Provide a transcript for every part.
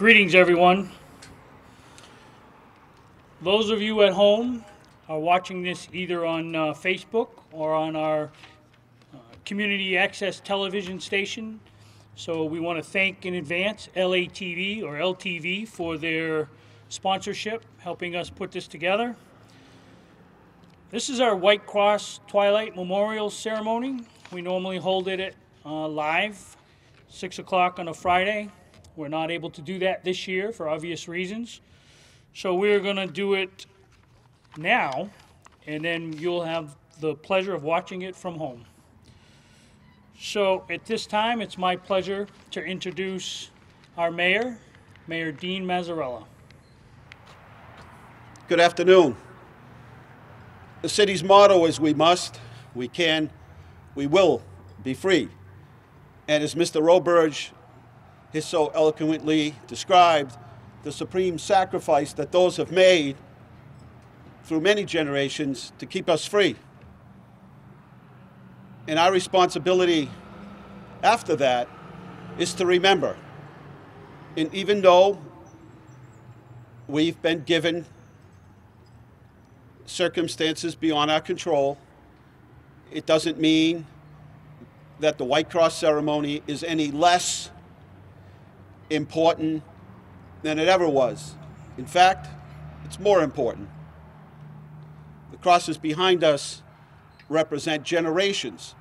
Greetings, everyone. Those of you at home are watching this either on Facebook or on our community access television station. So we want to thank in advance LATV or LTV for their sponsorship, helping us put this together. This is our White Cross Twilight Memorial Ceremony. We normally hold it at live, 6 o'clock on a Friday. We're not able to do that this year for obvious reasons. So we're going to do it now, and then you'll have the pleasure of watching it from home. So at this time, it's my pleasure to introduce our mayor, Mayor Dean Mazzarella. Good afternoon. The city's motto is we must, we can, we will be free. And as Mr. Roberge has so eloquently described, the supreme sacrifice that those have made through many generations to keep us free. And our responsibility after that is to remember. And even though we've been given circumstances beyond our control, it doesn't mean that the White Cross ceremony is any less important than it ever was. In fact, it's more important. The crosses behind us represent generations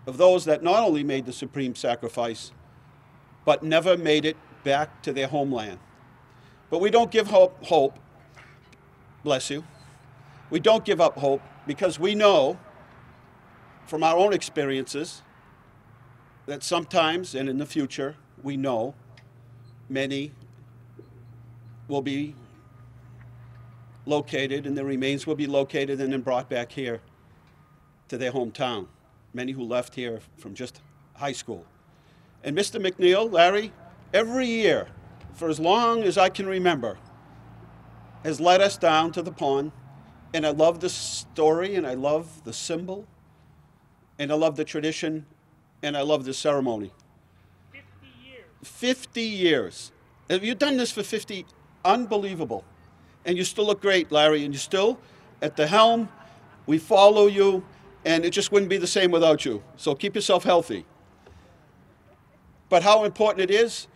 of those that not only made the supreme sacrifice, but never made it back to their homeland. But we don't give hope, bless you. We don't give up hope because we know from our own experiences that sometimes and in the future, we know many will be located and their remains will be located and then brought back here to their hometown. Many who left here from just high school. And Mr. McNeil, Larry, every year, for as long as I can remember, has led us down to the pond. And I love the story, and I love the symbol, and I love the tradition, and I love the ceremony. 50 years. 50 years. Have you done this for 50? Unbelievable. And you still look great, Larry, and you're still at the helm. We follow you, and it just wouldn't be the same without you. So keep yourself healthy. But how important it is,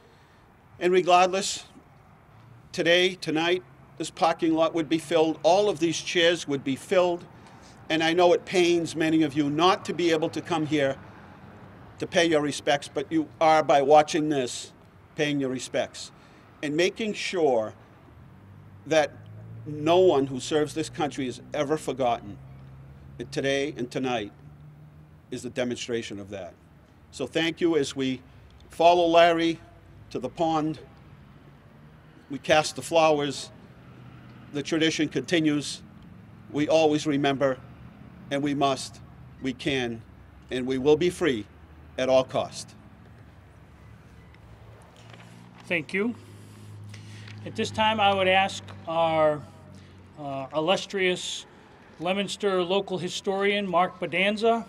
and regardless, today, tonight, this parking lot would be filled. All of these chairs would be filled. And I know it pains many of you not to be able to come here to pay your respects, but you are, by watching this, paying your respects and making sure that no one who serves this country is ever forgotten. And today and tonight is a demonstration of that. So thank you as we follow Larry to the pond. We cast the flowers. The tradition continues. We always remember, and we must, we can, and we will be free at all cost. Thank you. At this time, I would ask our illustrious Leominster local historian, Mark Bedanza,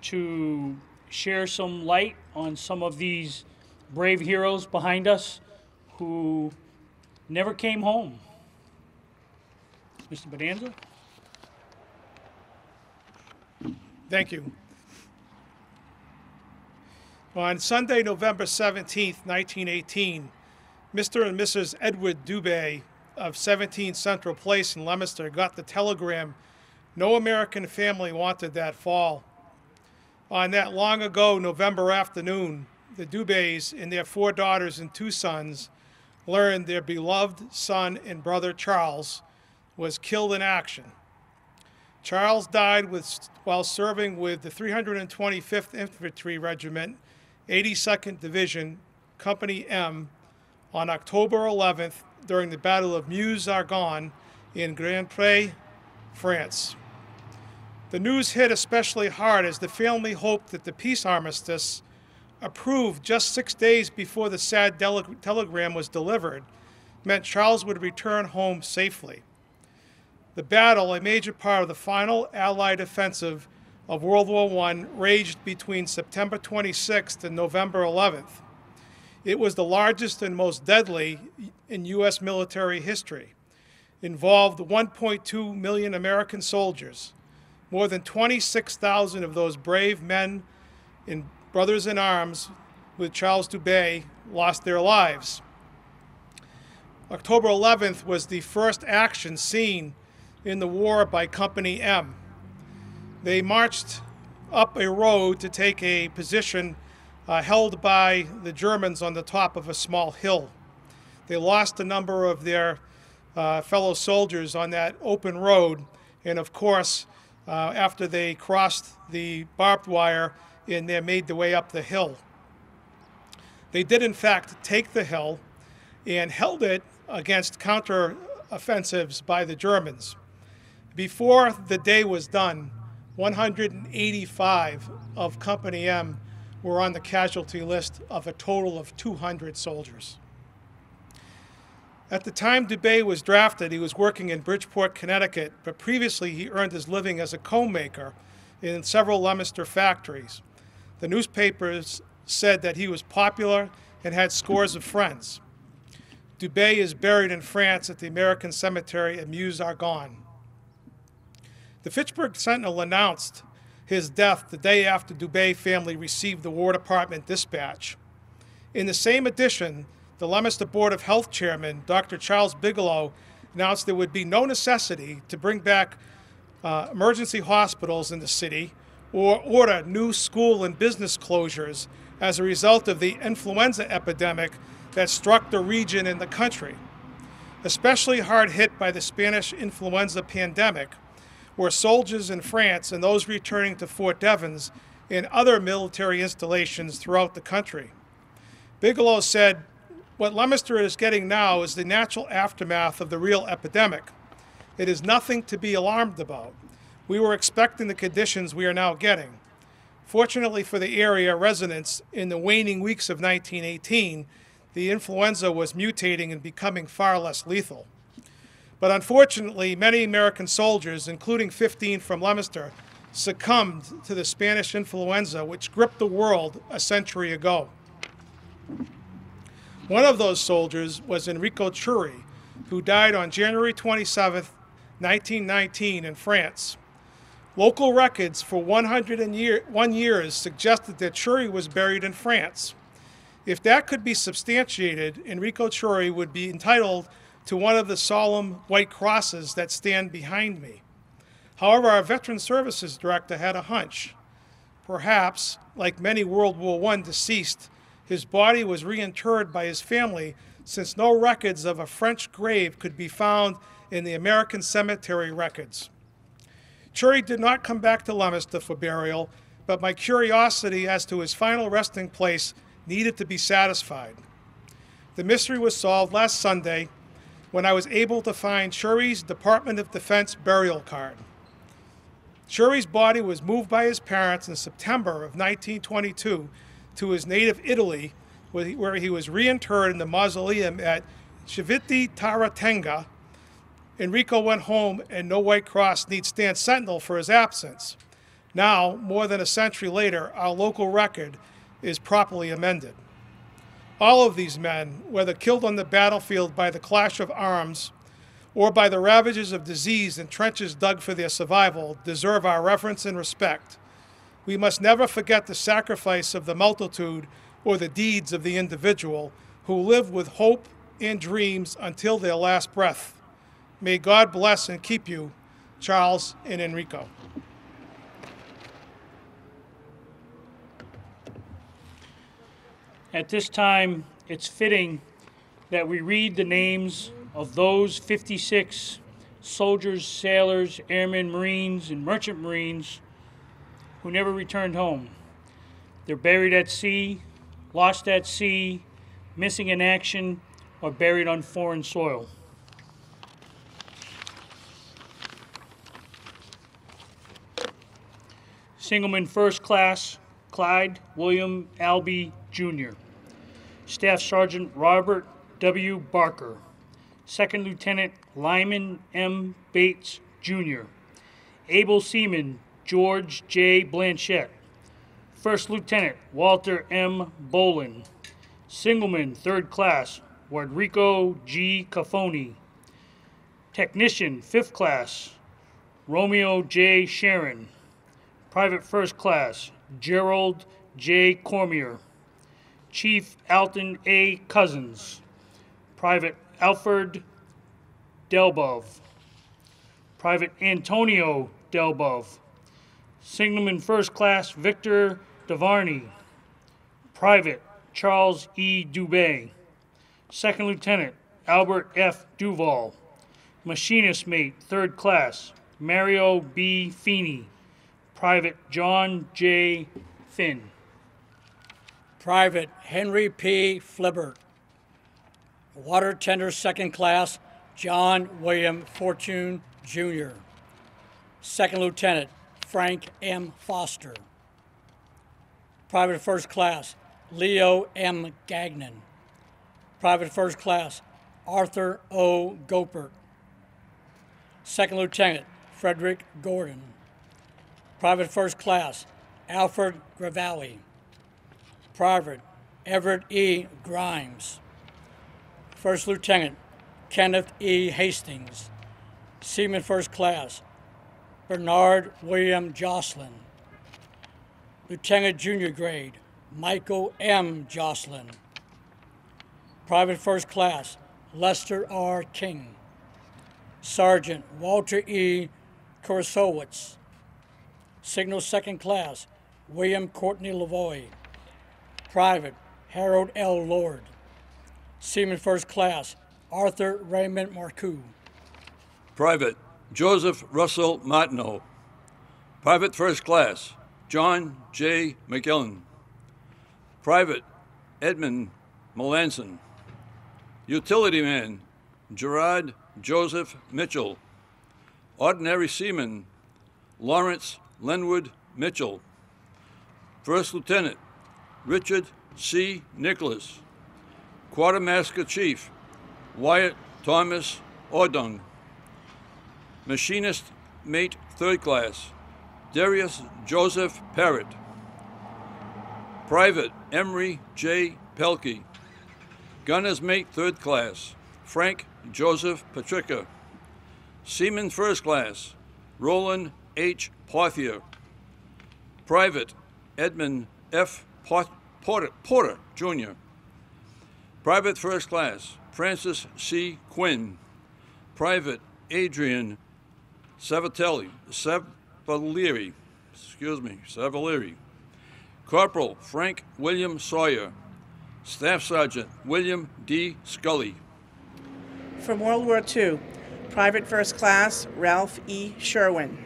to share some light on some of these brave heroes behind us who never came home. Mr. Bedanza? Thank you. On Sunday, November 17th, 1918, Mr. and Mrs. Edward Dubé of 17 Central Place in Leominster got the telegram no American family wanted that fall. On that long ago November afternoon, the Dubés and their 4 daughters and 2 sons learned their beloved son and brother Charles was killed in action. Charles died while serving with the 325th Infantry Regiment, 82nd Division, Company M, on October 11th during the Battle of Meuse-Argonne in Grand Pré, France. The news hit especially hard as the family hoped that the peace armistice, approved just 6 days before the sad telegram was delivered, meant Charles would return home safely. The battle, a major part of the final Allied offensive of World War I, raged between September 26th and November 11th. It was the largest and most deadly in U.S. military history. Involved 1.2 million American soldiers. More than 26,000 of those brave men and brothers in arms with Charles Dubé lost their lives. October 11th was the first action seen in the war by Company M. They marched up a road to take a position held by the Germans on the top of a small hill. They lost a number of their fellow soldiers on that open road, and of course, after they crossed the barbed wire and they made their way up the hill. They did in fact take the hill and held it against counter-offensives by the Germans. Before the day was done, 185 of Company M were on the casualty list of a total of 200 soldiers. At the time Dubé was drafted, he was working in Bridgeport, Connecticut, but previously he earned his living as a comb maker in several Leominster factories. The newspapers said that he was popular and had scores of friends. Dubé is buried in France at the American cemetery at Meuse-Argonne. The Fitchburg Sentinel announced his death the day after Dubé family received the War Department dispatch. In the same edition, the Leominster Board of Health Chairman, Dr. Charles Bigelow, announced there would be no necessity to bring back emergency hospitals in the city or order new school and business closures as a result of the influenza epidemic that struck the region and the country. Especially hard hit by the Spanish influenza pandemic were soldiers in France and those returning to Fort Devens and other military installations throughout the country. Bigelow said, "What Leominster is getting now is the natural aftermath of the real epidemic. It is nothing to be alarmed about. We were expecting the conditions we are now getting. Fortunately for the area residents, in the waning weeks of 1918, the influenza was mutating and becoming far less lethal. But unfortunately, many American soldiers, including 15 from Leominster, succumbed to the Spanish influenza, which gripped the world a century ago. One of those soldiers was Enrico Churi, who died on January 27, 1919 in France. Local records for 101 years suggested that Churi was buried in France. If that could be substantiated, Enrico Churi would be entitled to one of the solemn white crosses that stand behind me. However, our Veteran Services Director had a hunch. Perhaps, like many World War I deceased, his body was reinterred by his family since no records of a French grave could be found in the American cemetery records. Churi did not come back to Leominster for burial, but my curiosity as to his final resting place needed to be satisfied. The mystery was solved last Sunday when I was able to find Churi's Department of Defense burial card. Churi's body was moved by his parents in September of 1922 to his native Italy, where he was reinterred in the mausoleum at Civita Taratenga. Enrico went home, and no White Cross need stand sentinel for his absence. Now, more than a century later, our local record is properly amended. All of these men, whether killed on the battlefield by the clash of arms or by the ravages of disease and trenches dug for their survival, deserve our reverence and respect. We must never forget the sacrifice of the multitude or the deeds of the individual who live with hope and dreams until their last breath. May God bless and keep you, Charles and Enrico. At this time, it's fitting that we read the names of those 56 soldiers, sailors, airmen, Marines, and merchant Marines who never returned home. They're buried at sea, lost at sea, missing in action, or buried on foreign soil. Singleman First Class, Clyde William Albee, Jr. Staff Sergeant Robert W. Barker. Second Lieutenant Lyman M. Bates, Jr. Able Seaman George J. Blanchette. First Lieutenant Walter M. Bolin. Signalman, 3rd Class, Rodrigo G. Cafoni. Technician, 5th Class, Romeo J. Sharon. Private 1st Class, Gerald J. Cormier. Chief Alton A. Cousins. Private Alfred Delbove. Private Antonio Delbove. Signalman 1st Class, Victor Devarney. Private Charles E. Dubé. 2nd Lieutenant Albert F. Duval. Machinist Mate, 3rd Class, Mario B. Feeney. Private John J. Finn. Private Henry P. Flibbert. Water Tender, 2nd Class, John William Fortune, Jr. 2nd Lieutenant Frank M. Foster. Private 1st Class, Leo M. Gagnon. Private 1st Class, Arthur O. Gopert. 2nd Lieutenant Frederick Gordon. Private 1st Class, Alfred Gravalli. Private Everett E. Grimes. 1st Lieutenant Kenneth E. Hastings. Seaman 1st Class, Bernard William Jocelyn. Lieutenant Junior Grade, Michael M. Jocelyn. Private 1st Class, Lester R. King. Sergeant Walter E. Kursowitz. Signal 2nd Class, William Courtney Lavoie. Private Harold L. Lord. Seaman 1st Class, Arthur Raymond Marcoux. Private Joseph Russell Martineau. Private 1st Class, John J. McGillen. Private Edmund Melanson. Utility Man Gerard Joseph Mitchell. Ordinary Seaman Lawrence Lenwood Mitchell. 1st Lieutenant Richard C. Nicholas. Quartermaster Chief Wyatt Thomas Ordung. Machinist Mate 3rd Class Darius Joseph Parrott. Private Emery J. Pelkey. Gunner's Mate 3rd Class Frank Joseph Patrica. Seaman 1st Class Roland H. Pothier. Private Edmund F. Porter, Jr. Private 1st Class Francis C. Quinn. Private Adrian Savalieri. Corporal Frank William Sawyer. Staff Sergeant William D. Scully. From World War II, Private 1st Class Ralph E. Sherwin.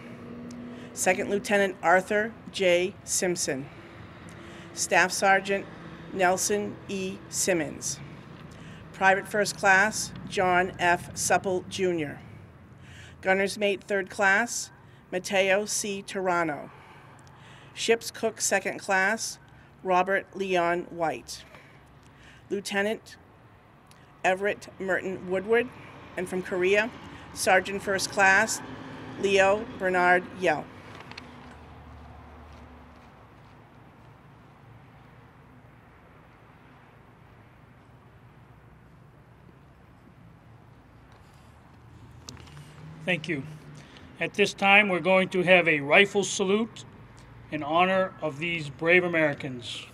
2nd Lieutenant Arthur J. Simpson. Staff Sergeant Nelson E. Simmons. Private 1st Class John F. Supple, Jr. Gunner's Mate 3rd Class Mateo C. Turano. Ship's Cook 2nd Class Robert Leon White. Lieutenant Everett Merton Woodward, and from Korea, Sergeant 1st Class Leo Bernard Yell. Thank you. At this time, we're going to have a rifle salute in honor of these brave Americans.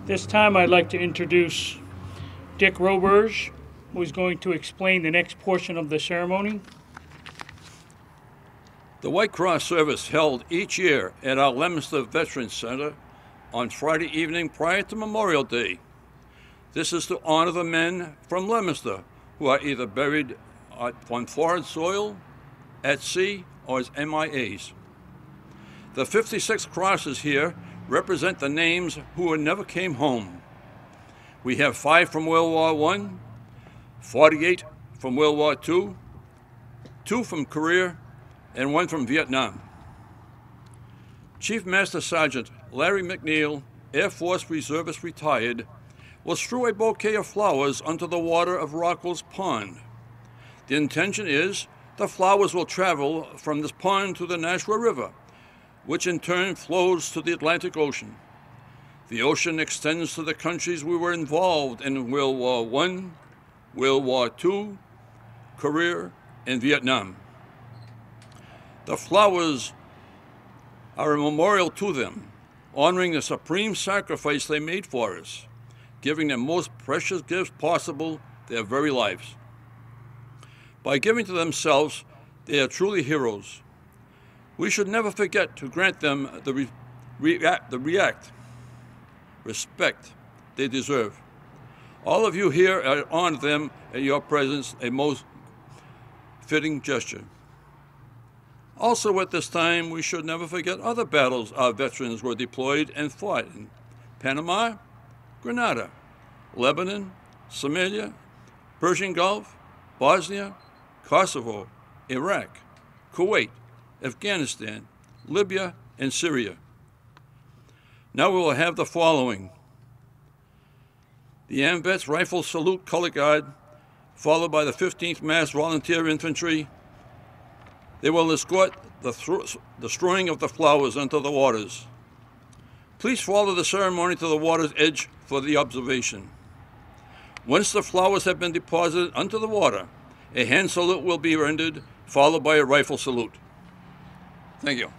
This time I'd like to introduce Dick Roberge, who is going to explain the next portion of the ceremony. The White Cross service held each year at our Leominster Veterans Center on Friday evening prior to Memorial Day. This is to honor the men from Leominster who are either buried on foreign soil, at sea, or as MIAs. The 56 crosses here represent the names who never came home. We have 5 from World War I, 48 from World War II, 2 from Korea, and 1 from Vietnam. Chief Master Sergeant Larry McNeil, Air Force Reservist retired, will strew a bouquet of flowers onto the water of Rockwell's Pond. The intention is the flowers will travel from this pond to the Nashua River, which in turn flows to the Atlantic Ocean. The ocean extends to the countries we were involved in World War I, World War II, Korea, and Vietnam. The flowers are a memorial to them, honoring the supreme sacrifice they made for us, giving the most precious gifts possible, their very lives. By giving to themselves, they are truly heroes. We should never forget to grant them the respect they deserve. All of you here honor them in your presence, a most fitting gesture. Also at this time, we should never forget other battles our veterans were deployed and fought in: Panama, Grenada, Lebanon, Somalia, Persian Gulf, Bosnia, Kosovo, Iraq, Kuwait, Afghanistan, Libya, and Syria. Now we will have the following: the Amvets Rifle Salute Color Guard, followed by the 15th Mass Volunteer Infantry. They will escort the strewing of the flowers into the waters. Please follow the ceremony to the water's edge for the observation. Once the flowers have been deposited onto the water, a hand salute will be rendered, followed by a rifle salute. Thank you.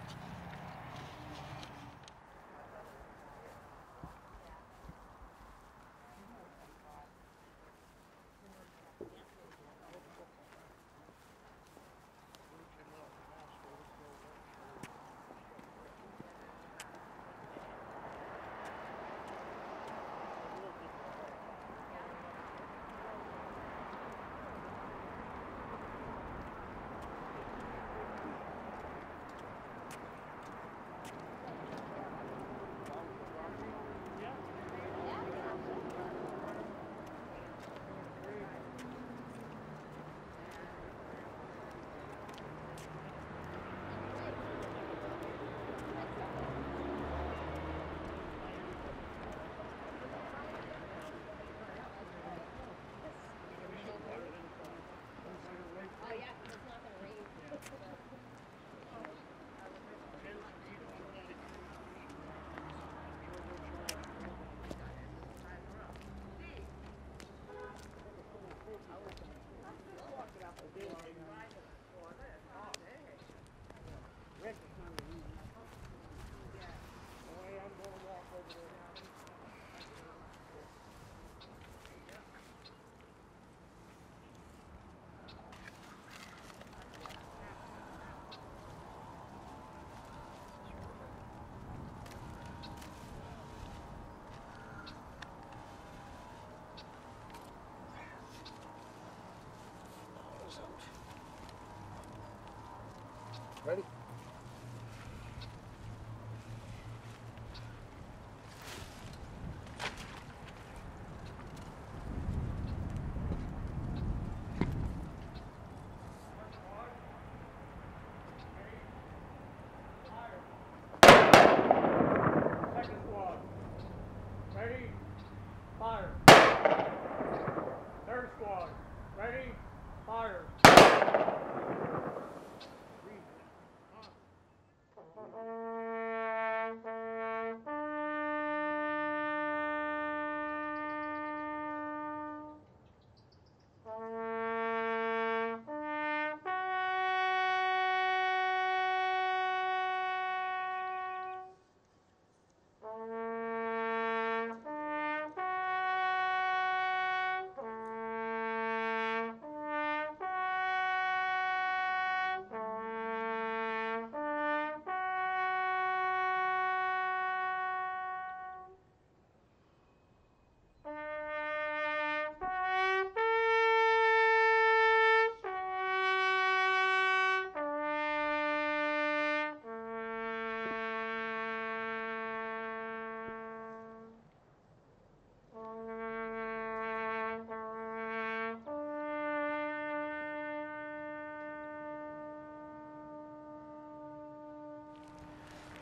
Ready? Second squad. Ready? Fire. Third squad. Ready? Fire.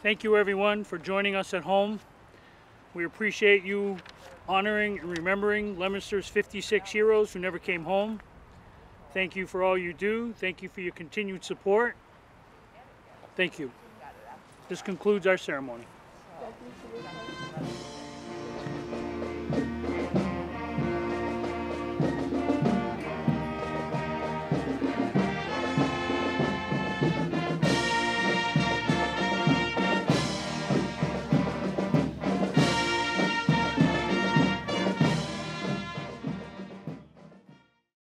Thank you, everyone, for joining us at home. We appreciate you honoring and remembering Leominster's 56 heroes who never came home. Thank you for all you do. Thank you for your continued support. Thank you. This concludes our ceremony.